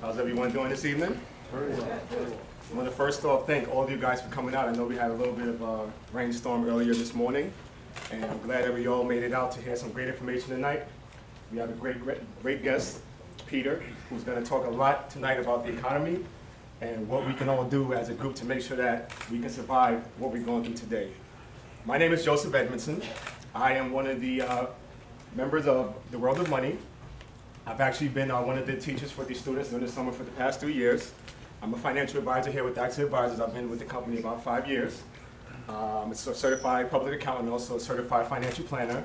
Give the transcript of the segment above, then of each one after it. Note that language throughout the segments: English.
How's everyone doing this evening? I want to first off thank all of you guys for coming out. I know we had a little bit of a rainstorm earlier this morning, and I'm glad that we all made it out to hear some great information tonight. We have a great guest, Peter, who's going to talk a lot tonight about the economy and what we can all do as a group to make sure that we can survive what we're going through today. My name is Joseph Edmondson. I am one of the members of the World of Money. I've actually been one of the teachers for these students during the summer for the past 3 years. I'm a financial advisor here with Access Advisors. I've been with the company about 5 years. I'm a certified public accountant, also a certified financial planner.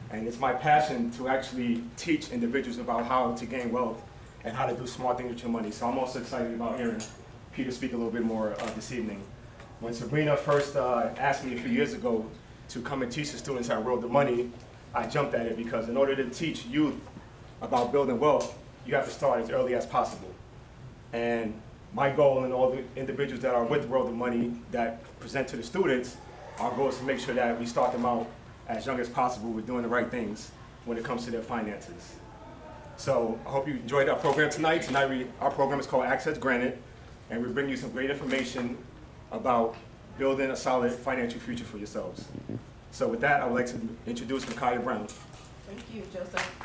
And it's my passion to actually teach individuals about how to gain wealth and how to do smart things with your money. So I'm also excited about hearing Peter speak a little bit more this evening. When Sabrina first asked me a few years ago to come and teach the students at World of Money, I jumped at it because in order to teach youth about building wealth, you have to start as early as possible. And my goal and all the individuals that are with World of Money that present to the students, our goal is to make sure that we start them out as young as possible with doing the right things when it comes to their finances. So I hope you enjoyed our program tonight. Tonight our program is called Access Granted, and we bring you some great information about building a solid financial future for yourselves. So with that, I would like to introduce Micaiah Brown. Thank you, Joseph.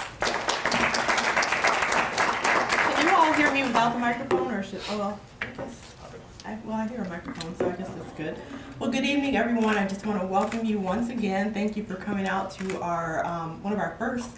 Can you all hear me without the microphone, or should, oh well, I guess, I hear a microphone, so I guess that's good. Well, good evening, everyone. I just want to welcome you once again. Thank you for coming out to our, one of our first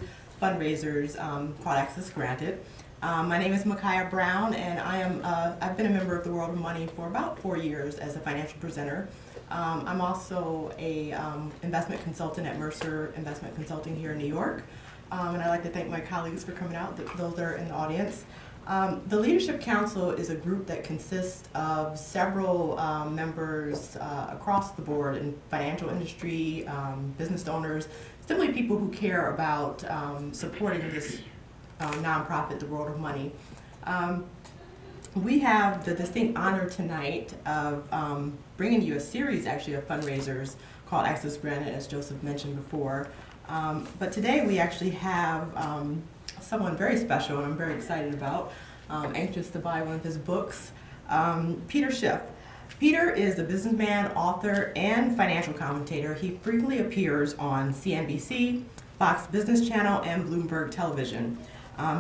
fundraisers called Access Granted. My name is Micaiah Brown, and I've been a member of the World of Money for about 4 years as a financial presenter. I'm also a investment consultant at Mercer Investment Consulting here in New York. And I'd like to thank my colleagues for coming out, those that are in the audience. The Leadership Council is a group that consists of several members across the board in financial industry, business owners, simply people who care about supporting this nonprofit, the World of Money. We have the distinct honor tonight of bringing you a series actually of fundraisers called Access Granted, as Joseph mentioned before. But today we actually have someone very special and I'm very excited about, anxious to buy one of his books, Peter Schiff. Peter is a businessman, author, and financial commentator. He frequently appears on CNBC, Fox Business Channel, and Bloomberg Television.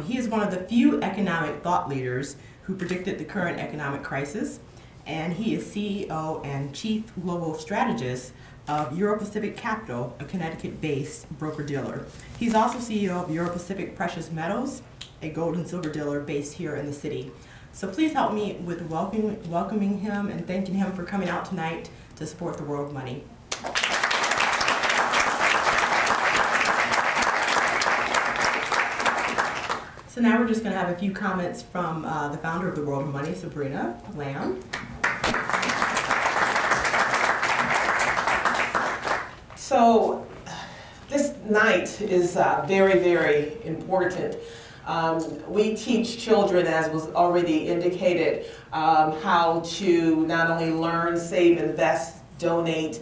He is one of the few economic thought leaders who predicted the current economic crisis, and he is CEO and Chief Global Strategist of Euro-Pacific Capital, a Connecticut-based broker-dealer. He's also CEO of Euro-Pacific Precious Metals, a gold and silver dealer based here in the city. So please help me with welcoming him and thanking him for coming out tonight to support the World of Money. So now we're just going to have a few comments from the founder of the World of Money, Sabrina Lamb. So this night is very, very important. We teach children, as was already indicated, how to not only learn, save, invest, donate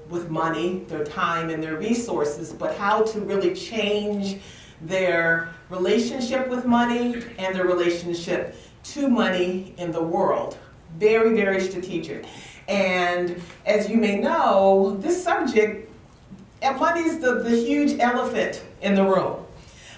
with money, their time and their resources, but how to really change their relationship with money and their relationship to money in the world. Very, very strategic. And as you may know, this subject, money is the huge elephant in the room.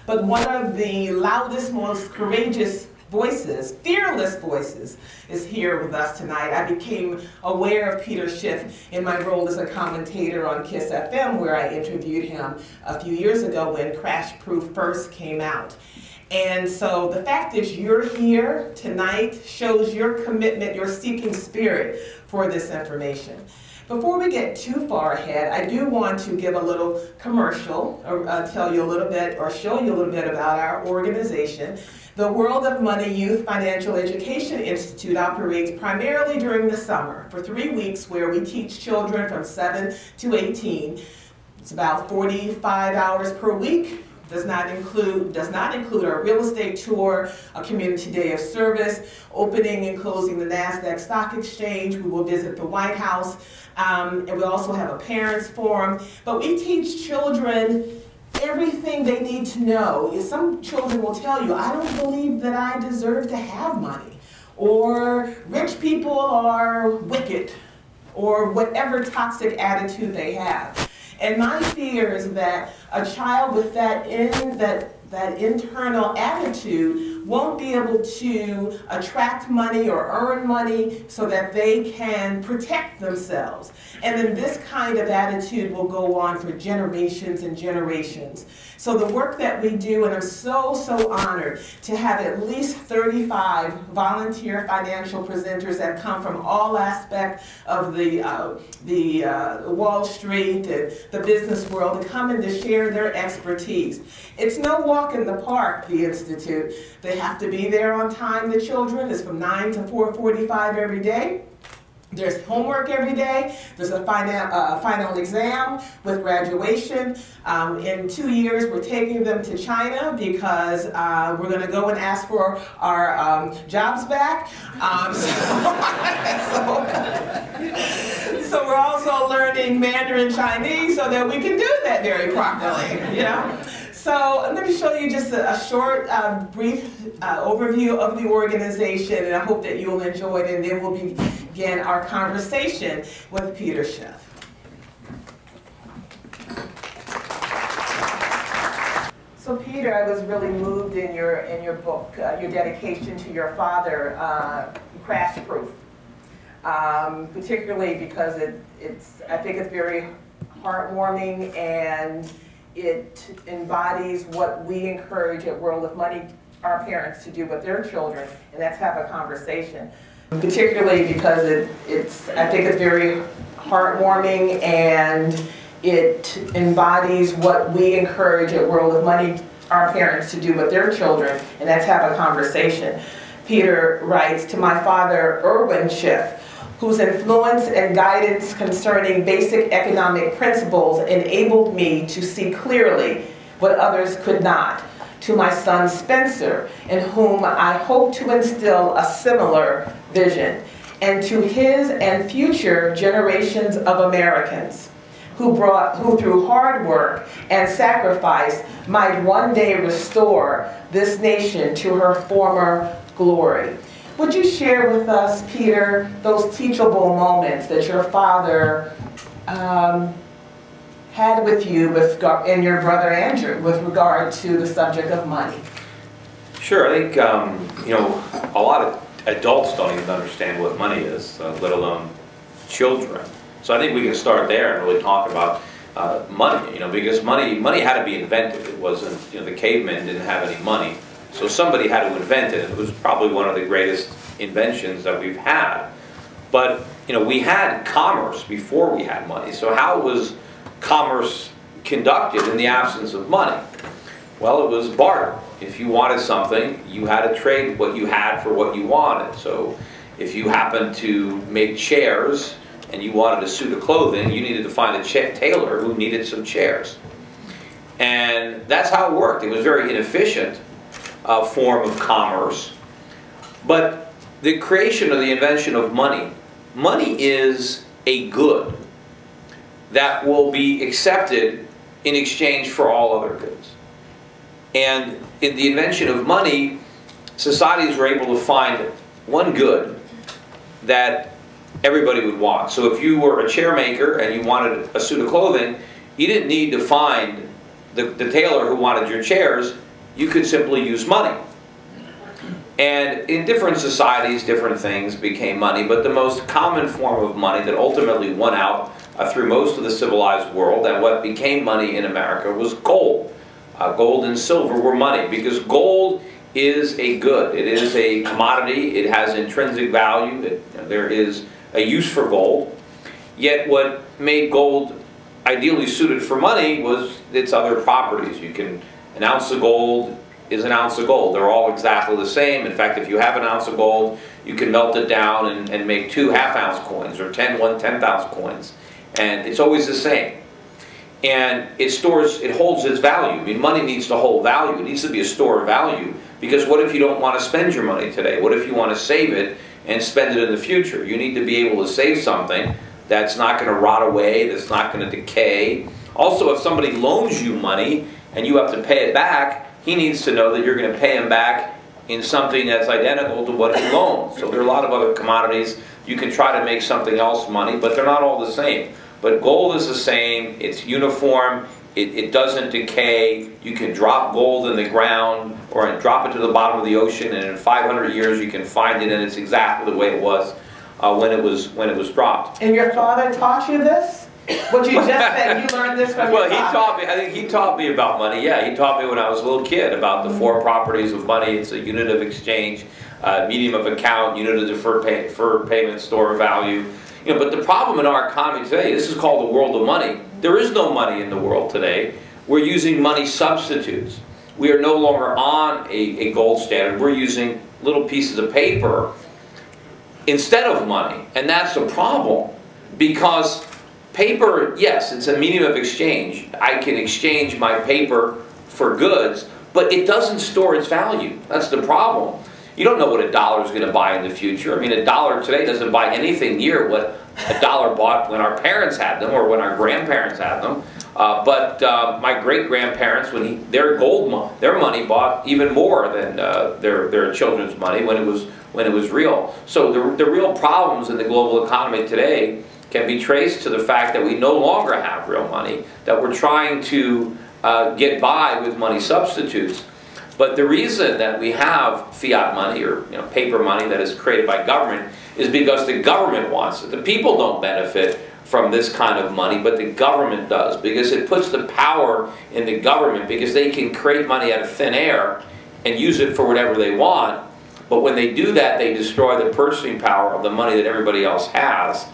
But one of the loudest, most courageous voices, fearless voices, is here with us tonight. I became aware of Peter Schiff in my role as a commentator on KISS FM, where I interviewed him a few years ago when Crash Proof first came out. And so the fact that you're here tonight shows your commitment, your seeking spirit for this information. Before we get too far ahead, I do want to give a little commercial, or tell you a little bit, or show you a little bit about our organization. The World of Money Youth Financial Education Institute operates primarily during the summer for 3 weeks, where we teach children from 7 to 18. It's about 45 hours per week. Does not include our real estate tour, a community day of service, opening and closing the NASDAQ Stock Exchange. We will visit the White House, and we also have a parents forum. But we teach children everything they need to know. Some children will tell you, I don't believe that I deserve to have money, or rich people are wicked, or whatever toxic attitude they have. And my fear is that a child with that internal attitude won't be able to attract money or earn money so that they can protect themselves. And then this kind of attitude will go on for generations and generations. So the work that we do, and I'm so, so honored to have at least 35 volunteer financial presenters that come from all aspects of the Wall Street and the business world to come and to share their expertise. It's no walk in the park, the Institute. They have to be there on time, the children. It's from 9 to 4:45 every day. There's homework every day. There's a final exam with graduation. In 2 years, we're taking them to China because we're going to go and ask for our jobs back. So we're also learning Mandarin Chinese so that we can do that very properly, you know. So I'm going to show you just a short, brief overview of the organization, and I hope that you'll enjoy it, and then we'll begin our conversation with Peter Schiff. So Peter, I was really moved in your book, your dedication to your father, Crash Proof, particularly because I think it's very heartwarming, and it embodies what we encourage at World of Money our parents to do with their children, and that's have a conversation. Particularly because I think it's very heartwarming, and it embodies what we encourage at World of Money our parents to do with their children, and that's have a conversation. Peter writes, to my father, Erwin Schiff, whose influence and guidance concerning basic economic principles enabled me to see clearly what others could not. To my son Spencer, in whom I hope to instill a similar vision. And to his and future generations of Americans, who through hard work and sacrifice might one day restore this nation to her former glory. Would you share with us, Peter, those teachable moments that your father had with you and your brother Andrew with regard to the subject of money? Sure. I think, you know, a lot of adults don't even understand what money is, let alone children. So I think we can start there and really talk about money, you know, because money had to be invented. It wasn't, you know, the cavemen didn't have any money. So somebody had to invent it. It was probably one of the greatest inventions that we've had. But, you know, we had commerce before we had money. So how was commerce conducted in the absence of money? Well, it was barter. If you wanted something, you had to trade what you had for what you wanted. So if you happened to make chairs and you wanted a suit of clothing, you needed to find a tailor who needed some chairs. And that's how it worked. It was a very inefficient form of commerce. But the creation or the invention of money, money is a good that will be accepted in exchange for all other goods. And in the invention of money, societies were able to find one good that everybody would want. So if you were a chair maker and you wanted a suit of clothing, you didn't need to find the tailor who wanted your chairs. You could simply use money. And in different societies, different things became money, but the most common form of money that ultimately won out through most of the civilized world, and what became money in America, was gold. Gold and silver were money, because gold is a good. It is a commodity. It has intrinsic value. There is a use for gold. Yet what made gold ideally suited for money was its other properties. An ounce of gold is an ounce of gold. They're all exactly the same. In fact, if you have an ounce of gold, you can melt it down and make 2 half-ounce coins, or 10 1/10-ounce coins. And it's always the same. And it holds its value. I mean, money needs to hold value. It needs to be a store of value. Because what if you don't want to spend your money today? What if you want to save it and spend it in the future? You need to be able to save something that's not going to rot away, that's not going to decay. Also, if somebody loans you money, and you have to pay it back, he needs to know that you're going to pay him back in something that's identical to what he loaned. So there are a lot of other commodities. You can try to make something else money, but they're not all the same. But gold is the same. It's uniform. It doesn't decay. You can drop gold in the ground or drop it to the bottom of the ocean, and in 500 years you can find it, and it's exactly the way it was when it was dropped. And your father taught you this? What you just said, you learned this from your father? Well, he taught me, I think he taught me about money. Yeah, he taught me when I was a little kid about the four properties of money. It's a unit of exchange, medium of account, unit of deferred payment, store of value. You know, but the problem in our economy today, this is called the world of money. There is no money in the world today. We're using money substitutes. We are no longer on a gold standard. We're using little pieces of paper instead of money. And that's a problem, because paper, yes, it's a medium of exchange. I can exchange my paper for goods, but it doesn't store its value. That's the problem. You don't know what a dollar is going to buy in the future. I mean, a dollar today doesn't buy anything near what a dollar bought when our parents had them or when our grandparents had them. But my great-grandparents, when their money bought even more than their children's money when it was real. So the real problems in the global economy today can be traced to the fact that we no longer have real money, that we're trying to get by with money substitutes. But the reason that we have fiat money, or paper money that is created by government, is because the government wants it. The people don't benefit from this kind of money, but the government does, because it puts the power in the government, because they can create money out of thin air and use it for whatever they want. But when they do that, they destroy the purchasing power of the money that everybody else has.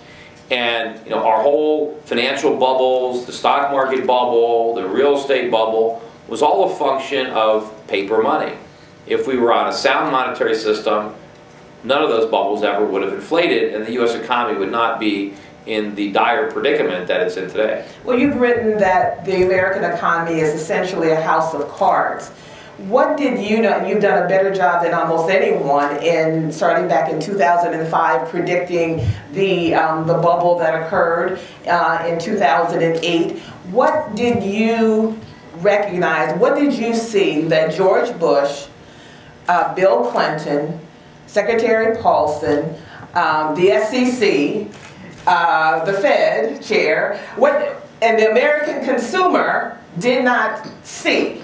And our whole financial bubbles, the stock market bubble, the real estate bubble, was all a function of paper money. If we were on a sound monetary system, none of those bubbles ever would have inflated, and the U.S. economy would not be in the dire predicament that it's in today. Well, you've written that the American economy is essentially a house of cards. What did you know? You've done a better job than almost anyone in starting back in 2005, predicting the bubble that occurred in 2008. What did you recognize? What did you see that George Bush, Bill Clinton, Secretary Paulson, the SEC, the Fed chair, and the American consumer did not see?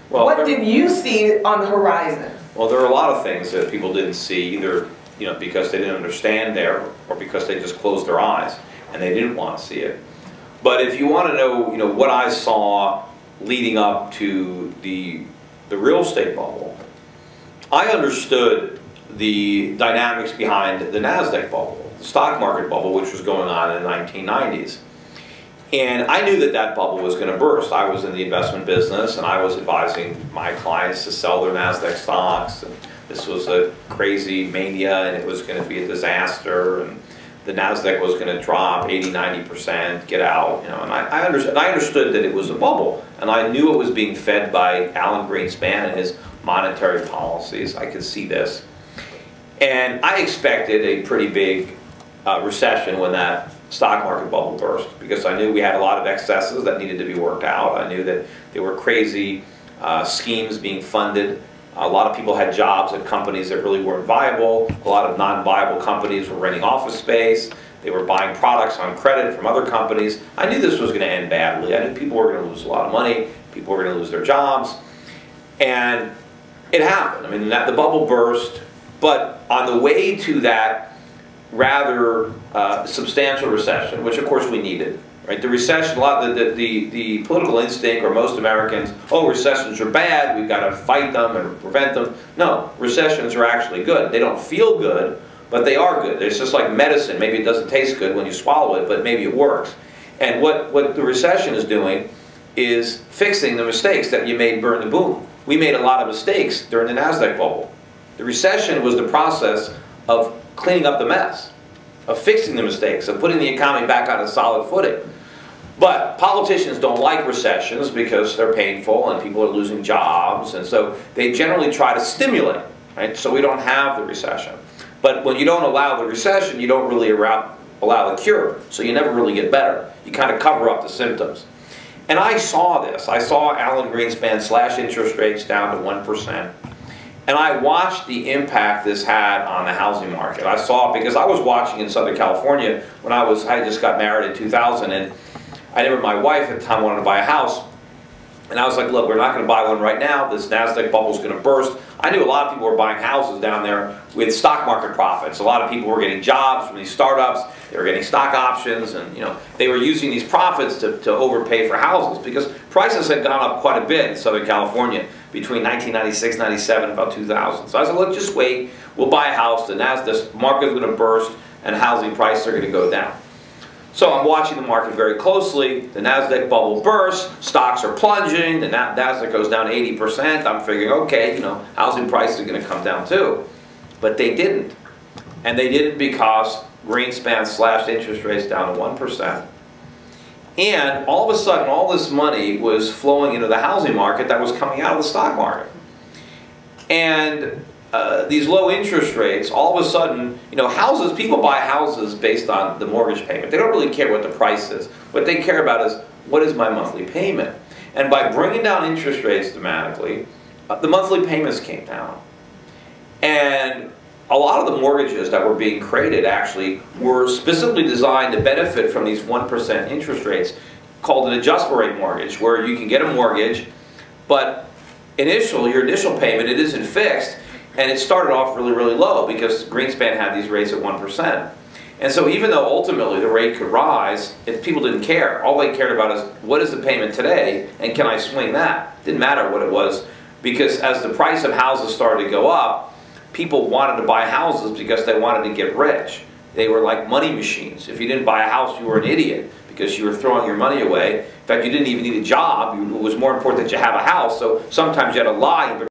Well, what did you see on the horizon? Well, there are a lot of things that people didn't see, either because they didn't understand there, or because they just closed their eyes and they didn't want to see it. But if you want to know, what I saw leading up to the real estate bubble, I understood the dynamics behind the NASDAQ bubble, the stock market bubble, which was going on in the 1990s. And I knew that that bubble was going to burst. I was in the investment business, and I was advising my clients to sell their NASDAQ stocks. And this was a crazy mania, and it was going to be a disaster. And the NASDAQ was going to drop 80–90%, get out. And I understood that it was a bubble, and I knew it was being fed by Alan Greenspan and his monetary policies. I could see this, and I expected a pretty big recession when that stock market bubble burst, because I knew we had a lot of excesses that needed to be worked out. I knew that there were crazy schemes being funded. A lot of people had jobs at companies that really weren't viable. A lot of non-viable companies were renting office space. They were buying products on credit from other companies. I knew this was going to end badly. I knew people were going to lose a lot of money. People were going to lose their jobs. And it happened. I mean, the bubble burst, but on the way to that rather substantial recession, which of course we needed, right? The recession, the political instinct, or most Americans, oh, recessions are bad, we've got to fight them and prevent them. No, recessions are actually good. They don't feel good, but they are good. It's just like medicine. Maybe it doesn't taste good when you swallow it, but maybe it works. And what the recession is doing is fixing the mistakes that you made during the boom. We made a lot of mistakes during the NASDAQ bubble. The recession was the process of cleaning up the mess, of fixing the mistakes, of putting the economy back on a solid footing. But politicians don't like recessions because they're painful and people are losing jobs, and so they generally try to stimulate, right? So we don't have the recession. But when you don't allow the recession, you don't really allow the cure, so you never really get better. You kind of cover up the symptoms. And I saw this. I saw Alan Greenspan slash interest rates down to 1%. And I watched the impact this had on the housing market. I saw it because I was watching in Southern California when I just got married in 2000, and my wife at the time wanted to buy a house. And I was like, look, we're not going to buy one right now. This NASDAQ bubble is going to burst. I knew a lot of people were buying houses down there with stock market profits. A lot of people were getting jobs from these startups. They were getting stock options, and they were using these profits to overpay for houses because prices had gone up quite a bit in Southern California between 1996, 97, about 2000. So I said, look, just wait. We'll buy a house. The NASDAQ market is going to burst, and housing prices are going to go down. So I'm watching the market very closely. The NASDAQ bubble bursts, stocks are plunging, the NASDAQ goes down 80%. I'm figuring, okay, housing prices are going to come down too. But they didn't. And they didn't because Greenspan slashed interest rates down to 1%. And all of a sudden, all this money was flowing into the housing market that was coming out of the stock market. And these low interest rates, all of a sudden, houses, people buy houses based on the mortgage payment. They don't really care what the price is. What they care about is, what is my monthly payment? And by bringing down interest rates dramatically, the monthly payments came down. And a lot of the mortgages that were being created actually were specifically designed to benefit from these 1% interest rates, called an adjustable rate mortgage, where you can get a mortgage, but your initial payment, it isn't fixed. And it started off really, really low because Greenspan had these rates at 1%. And so even though ultimately the rate could rise, people didn't care. All they cared about is, what is the payment today, and can I swing that? Didn't matter what it was, because as the price of houses started to go up, people wanted to buy houses because they wanted to get rich. They were like money machines. If you didn't buy a house, you were an idiot because you were throwing your money away. In fact, you didn't even need a job. It was more important that you have a house. So sometimes you had to lie and